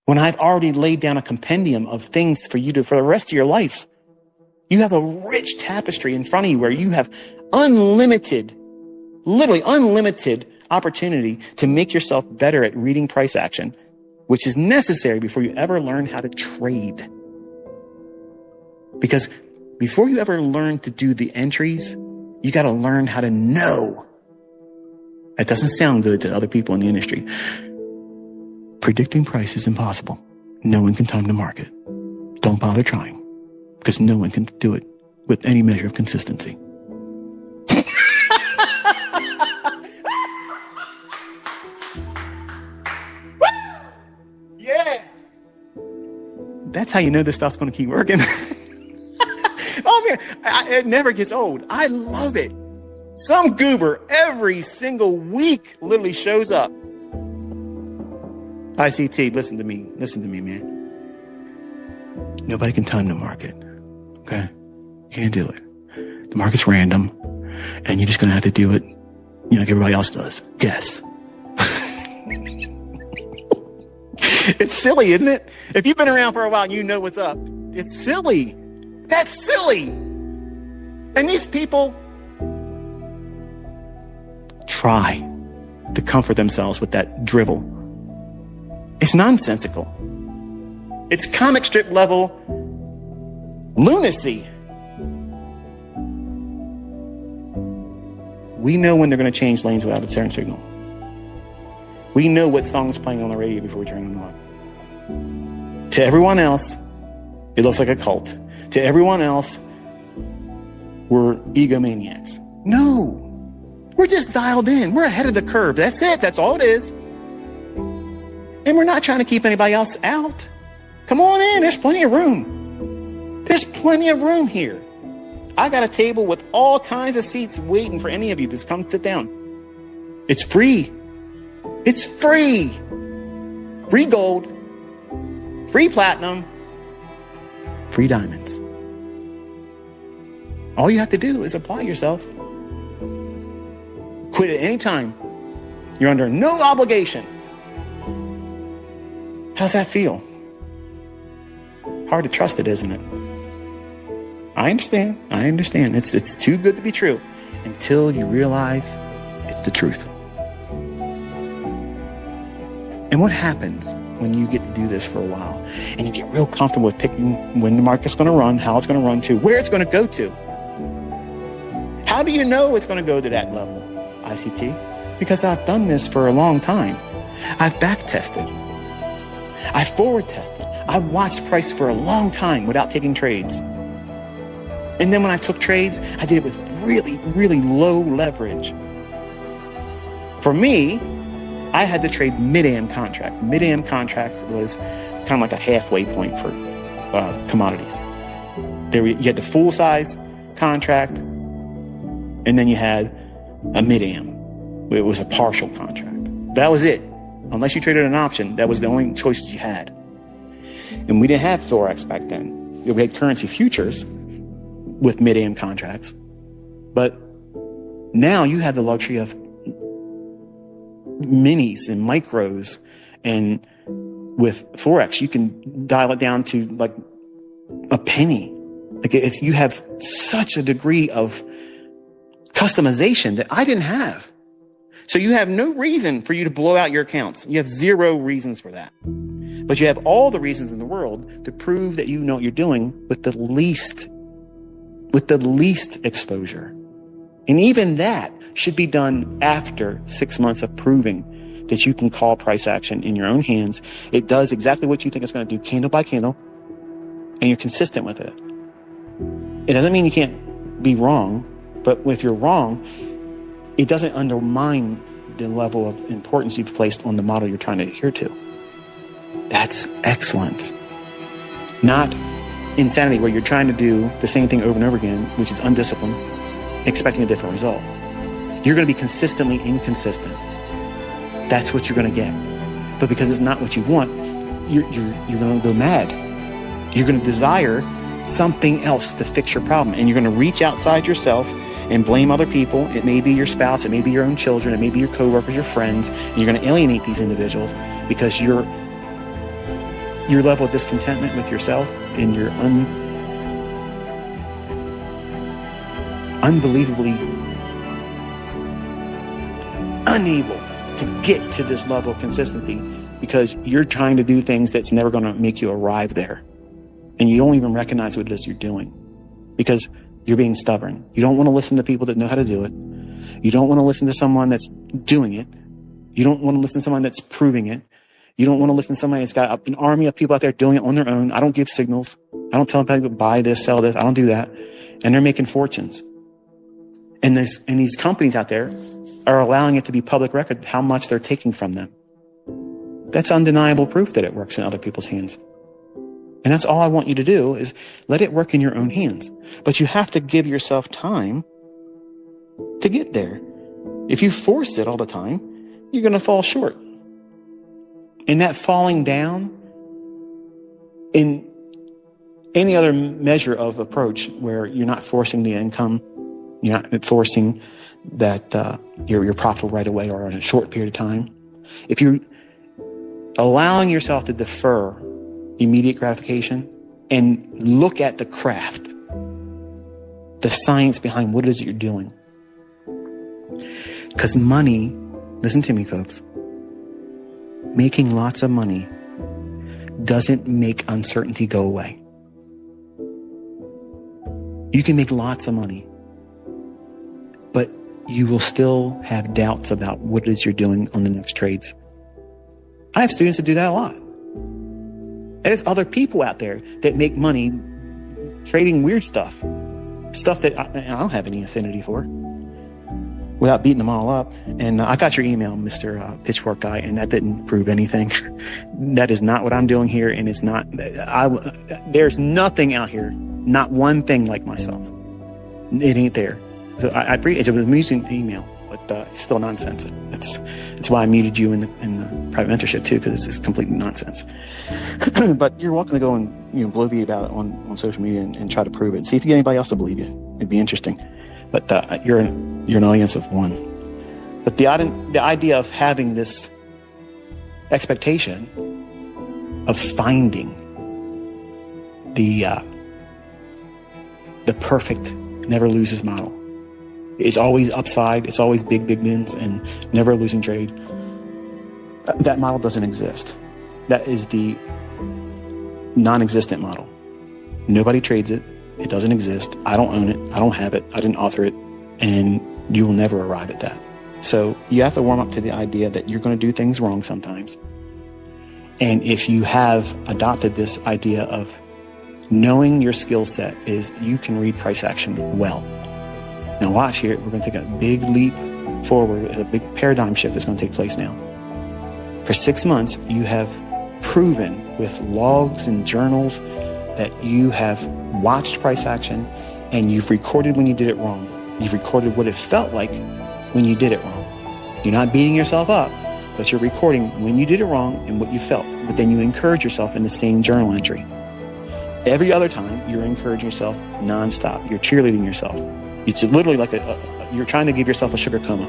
when I've already laid down a compendium of things for you to, for the rest of your life? You have a rich tapestry in front of you where you have unlimited, literally unlimited opportunity to make yourself better at reading price action, which is necessary before you ever learn how to trade. Because before you ever learn to do the entries, you got to learn how to know. That doesn't sound good to other people in the industry. Predicting price is impossible. No one can time the market. Don't bother trying, because no one can do it with any measure of consistency. Yeah. That's how you know this stuff's going to keep working. Oh man, it never gets old. I love it. Some goober every single week literally shows up. ICT, listen to me, man. Nobody can time the market. Okay? You can't do it. The market's random, and you're just going to have to do it, like everybody else does. Guess. It's silly, isn't it? If you've been around for a while, you know what's up. It's silly. That's silly. And these people try to comfort themselves with that drivel. It's nonsensical. It's comic strip level lunacy. We know when they're going to change lanes without a turn signal. We know what song is playing on the radio before we turn them on. To everyone else, it looks like a cult. To everyone else, we're egomaniacs. No, we're just dialed in. We're ahead of the curve. That's it. That's all it is. And we're not trying to keep anybody else out. Come on in. There's plenty of room. There's plenty of room here. I got a table with all kinds of seats waiting for any of you to come sit down. It's free. It's free. Free gold. Free platinum. Free diamonds. All you have to do is apply yourself. Quit at any time. You're under no obligation. How's that feel? Hard to trust it, isn't it? I understand. It's too good to be true until you realize it's the truth. And what happens when you get to do this for a while and you get real comfortable with picking when the market's going to run, how it's going to run to, where it's going to go to? How do you know it's going to go to that level, ICT? Because I've done this for a long time. I've back tested. I forward tested. I watched price for a long time without taking trades. And then when I took trades, I did it with really, really low leverage. For me, I had to trade mid-AM contracts. Mid-AM contracts was kind of like a halfway point for commodities. You had the full-size contract, and then you had a mid-AM. It was a partial contract. That was it. Unless you traded an option, that was the only choices you had. And we didn't have Forex back then. We had currency futures with mid-AM contracts. But now you have the luxury of minis and micros, and with Forex, you can dial it down to like a penny. Like you have such a degree of customization that I didn't have. So you have no reason for you to blow out your accounts. You have zero reasons for that. But you have all the reasons in the world to prove that you know what you're doing with the least exposure. And even that should be done after 6 months of proving that you can call price action in your own hands. It does exactly what you think it's going to do, candle by candle, and you're consistent with it. It doesn't mean you can't be wrong, but if you're wrong, it doesn't undermine the level of importance you've placed on the model you're trying to adhere to. That's excellent. Not insanity where you're trying to do the same thing over and over again, which is undisciplined, expecting a different result. You're going to be consistently inconsistent. That's what you're going to get. But because it's not what you want, you're going to go mad. You're going to desire something else to fix your problem. And you're going to reach outside yourself and blame other people. It may be your spouse, it may be your own children, it may be your coworkers, your friends, and you're going to alienate these individuals because you're your level of discontentment with yourself and your unbelievably unable to get to this level of consistency because you're trying to do things that's never going to make you arrive there. And you don't even recognize what it is you're doing because you're being stubborn. You don't want to listen to people that know how to do it. You don't want to listen to someone that's doing it. You don't want to listen to someone that's proving it. You don't want to listen to somebody that's got an army of people out there doing it on their own. I don't give signals. I don't tell people buy this, sell this. I don't do that. And they're making fortunes. And these companies out there are allowing it to be public record how much they're taking from them. That's undeniable proof that it works in other people's hands. And that's all I want you to do is let it work in your own hands. But you have to give yourself time to get there. If you force it all the time, you're going to fall short. And that falling down in any other measure of approach where you're not forcing the income, you're not forcing that you're profitable right away or in a short period of time. If you're allowing yourself to defer immediate gratification and look at the craft, the science behind what it is that you're doing. Because money, listen to me, folks, making lots of money doesn't make uncertainty go away. You can make lots of money, but you will still have doubts about what it is you're doing on the next trades. I have students that do that a lot. There's other people out there that make money trading weird stuff that I don't have any affinity for, without beating them all up. And I got your email, Mr. Pitchfork Guy, and that didn't prove anything. That is not what I'm doing here, and it's not. There's nothing out here, not one thing like myself. It ain't there. So I appreciate it. It was an amusing email, but it's still nonsense. It's why I muted you in the private mentorship too, because it's completely nonsense. But you're welcome to go and bloviate about it on social media and try to prove it. And see if you get anybody else to believe you. It'd be interesting. But you're an audience of one. But the idea of having this expectation of finding the perfect never loses model. It's always upside. It's always big wins and never a losing trade. That model doesn't exist. That is the non-existent model. Nobody trades it. It doesn't exist. I don't own it. I don't have it. I didn't author it. And you will never arrive at that. So you have to warm up to the idea that you're going to do things wrong sometimes. And if you have adopted this idea of knowing your skill set is you can read price action well. Now watch here. We're going to take a big leap forward, a big paradigm shift that's going to take place now. For 6 months, you have proven with logs and journals that you have watched price action and you've recorded when you did it wrong. You've recorded what it felt like when you did it wrong. You're not beating yourself up, but you're recording when you did it wrong and what you felt. But then you encourage yourself in the same journal entry. Every other time, you're encouraging yourself nonstop. You're cheerleading yourself. It's literally like you're trying to give yourself a sugar coma.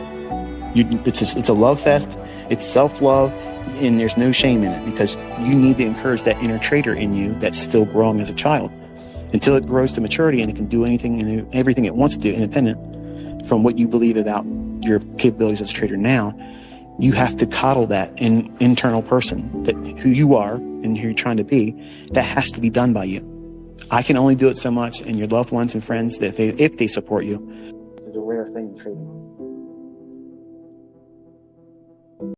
It's a love fest. It's self-love, and there's no shame in it because you need to encourage that inner trader in you that's still growing as a child until it grows to maturity and it can do anything and everything it wants to do independent from what you believe about your capabilities as a trader now. You have to coddle that internal person, that who you are and who you're trying to be. That has to be done by you. I can only do it so much, and your loved ones and friends, that if they support you, it's a rare thing in trading.